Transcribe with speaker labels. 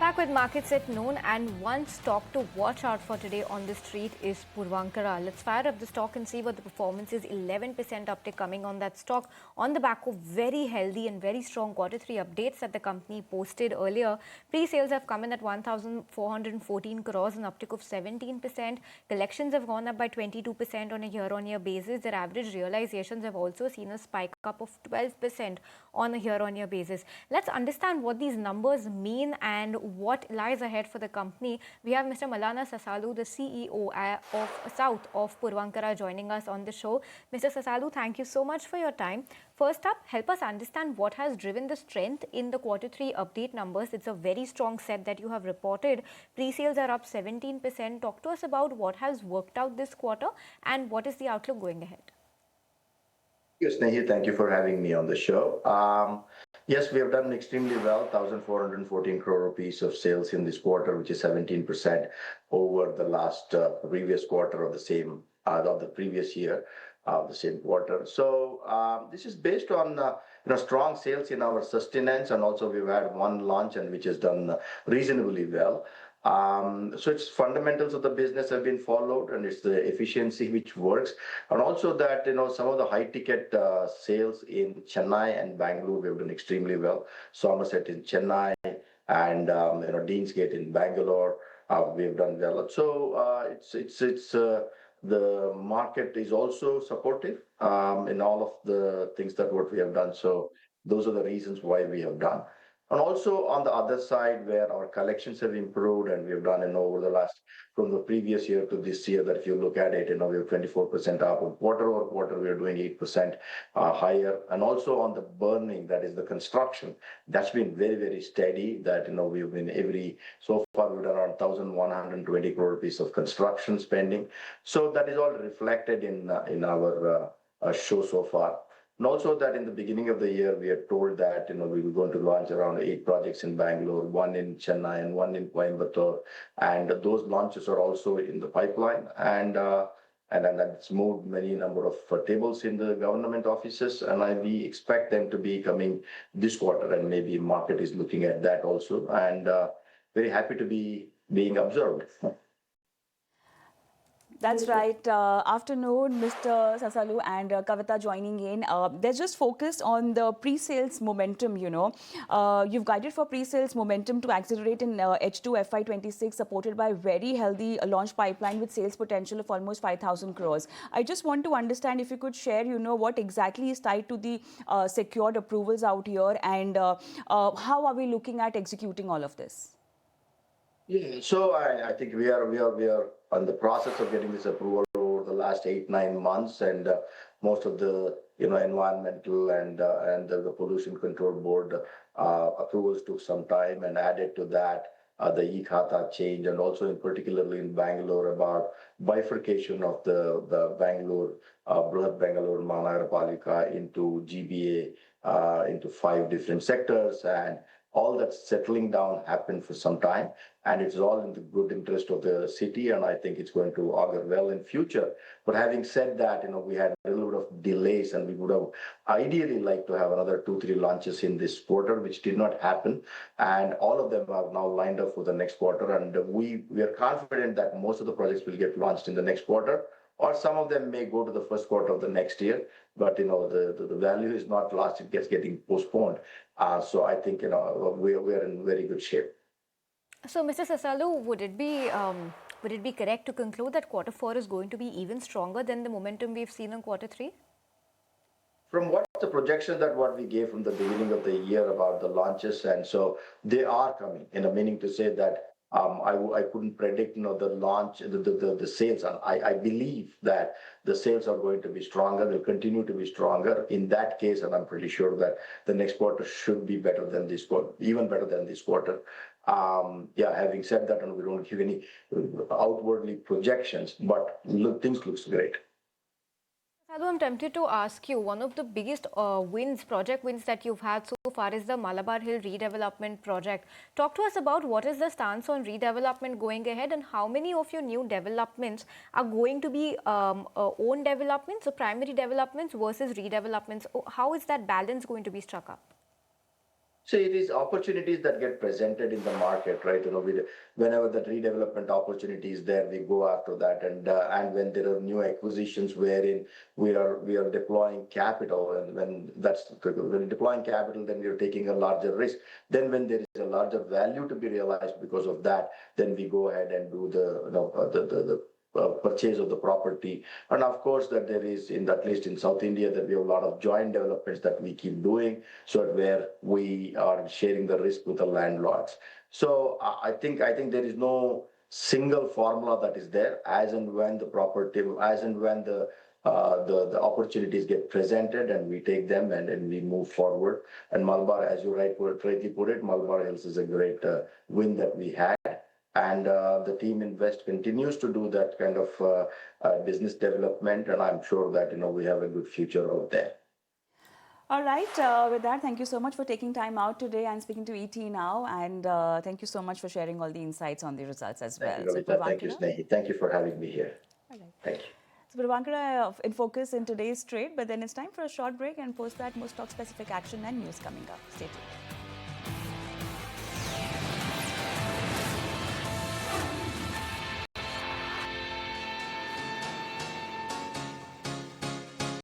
Speaker 1: Back with markets at noon, and one stock to watch out for today on the street is Puravankara. Let's fire up the stock and see what the performance is. 11% uptick coming on that stock on the back of very healthy and very strong Q3 updates that the company posted earlier. Pre-sales have come in at 1,414 crores, an uptick of 17%. Collections have gone up by 22% on a year-on-year basis. Their average realizations have also seen a spike up of 12% on a year-on-year basis. Let's understand what these numbers mean and what lies ahead for the company. We have Mr. Malana Sasalu, the CEO of South of Puravankara, joining us on the show. Mr. Sasalu, thank you so much for your time. First up, help us understand what has driven the strength in the Q3 update numbers. It's a very strong set that you have reported. Pre-sales are up 17%. Talk to us about what has worked out this quarter and what is the outlook going ahead.
Speaker 2: Yes, Nehi, thank you for having me on the show. Yes, we have done extremely well, 1,414 crore rupees of sales in this quarter, which is 17% over the last previous quarter of the same of the previous year, the same quarter. So this is based on strong sales in our sustenance, and also we've had one launch and which has done reasonably well. So it's fundamentals of the business have been followed, and it's the efficiency which works, and also that some of the high ticket sales in Chennai and Bangalore we've done extremely well. Somerset in Chennai and Deansgate in Bangalore we've done well. So it's the market is also supportive in all of the things that what we have done. So those are the reasons why we have done. And also on the other side, where our collections have improved, and we've done over the last, from the previous year to this year, that if you look at it, we have 24% up. Quarter over quarter, we are doing 8% higher. And also on the burning, that is the construction, that's been very, very steady. That we've been so far we've done around 1,120 crore rupees of construction spending. So that is all reflected in our show so far. And also that in the beginning of the year, we had told that we were going to launch around 8 projects in Bangalore, 1 in Chennai and 1 in Coimbatore. And those launches are also in the pipeline. And then that's moved many number of tables in the government offices. And we expect them to be coming this quarter, and maybe market is looking at that also. And very happy to be being observed.
Speaker 3: That's right. Afternoon, Mr. Sasalu and Kavita joining in. They're just focused on the pre-sales momentum, You've guided for pre-sales momentum to accelerate in H2 FY26, supported by very healthy launch pipeline with sales potential of almost 5,000 crores. I just want to understand if you could share, what exactly is tied to the secured approvals out here, and how are we looking at executing all of this?
Speaker 2: Yeah, so I think we are on the process of getting this approval over the last 8-9 months, and most of the environmental and the pollution control board approvals took some time, and added to that the e-Khata change, and also particularly in Bangalore about bifurcation of the Bangalore Brihat Bangalore Mahanagaraparika into GBA into 5 different sectors, and all that settling down happened for some time, and it's all in the good interest of the city, and I think it's going to augur well in future. But having said that, we had a little bit of delays, and we would have ideally liked to have another 2-3 launches in this quarter, which did not happen, and all of them are now lined up for the next quarter, and we are confident that most of the projects will get launched in the next quarter, or some of them may go to the first quarter of the next year. But the value is not lost; it gets getting postponed. So I think we are in very good shape.
Speaker 1: So, Mr. Sasalu, would it be correct to conclude that Q4 is going to be even stronger than the momentum we've seen in Q3?
Speaker 2: From what the projection that what we gave from the beginning of the year about the launches, and so they are coming. Meaning to say that I couldn't predict the launch, the sales. I believe that the sales are going to be stronger. They'll continue to be stronger in that case, and I'm pretty sure that the next quarter should be better than this quarter, even better than this quarter. Yeah, having said that, and we don't give any outwardly projections, but things looks great.
Speaker 1: I'm tempted to ask you, one of the biggest project wins that you've had so far is the Malabar Hill redevelopment project. Talk to us about what is the stance on redevelopment going ahead, and how many of your new developments are going to be own developments, or primary developments versus redevelopments. How is that balance going to be struck up?
Speaker 2: So it is opportunities that get presented in the market, right? Whenever the redevelopment opportunity is there, we go after that, and when there are new acquisitions wherein we are deploying capital, and when deploying capital, then we are taking a larger risk. Then when there is a larger value to be realized because of that, then we go ahead and do the purchase of the property. And of course, that there is, in at least in South India, that we have a lot of joint developments that we keep doing, so where we are sharing the risk with the landlords. So I think there is no single formula that is there. As and when the opportunities get presented, and we take them, and we move forward. And Malabar, as you rightly put it, Malabar Hills is a great win that we had. And the team Invest continues to do that kind of business development, and I'm sure that we have a good future out there.
Speaker 3: All right. With that, thank you so much for taking time out today and speaking to ET now. And thank you so much for sharing all the insights on the results as well.
Speaker 2: Thank you, Ravita. Thank you, Snehi. Thank you for having me here.
Speaker 3: All right.
Speaker 2: Thank you.
Speaker 3: So Puravankara in focus in today's trade, but then it's time for a short break, and post that more stock-specific action and news coming up. Stay tuned.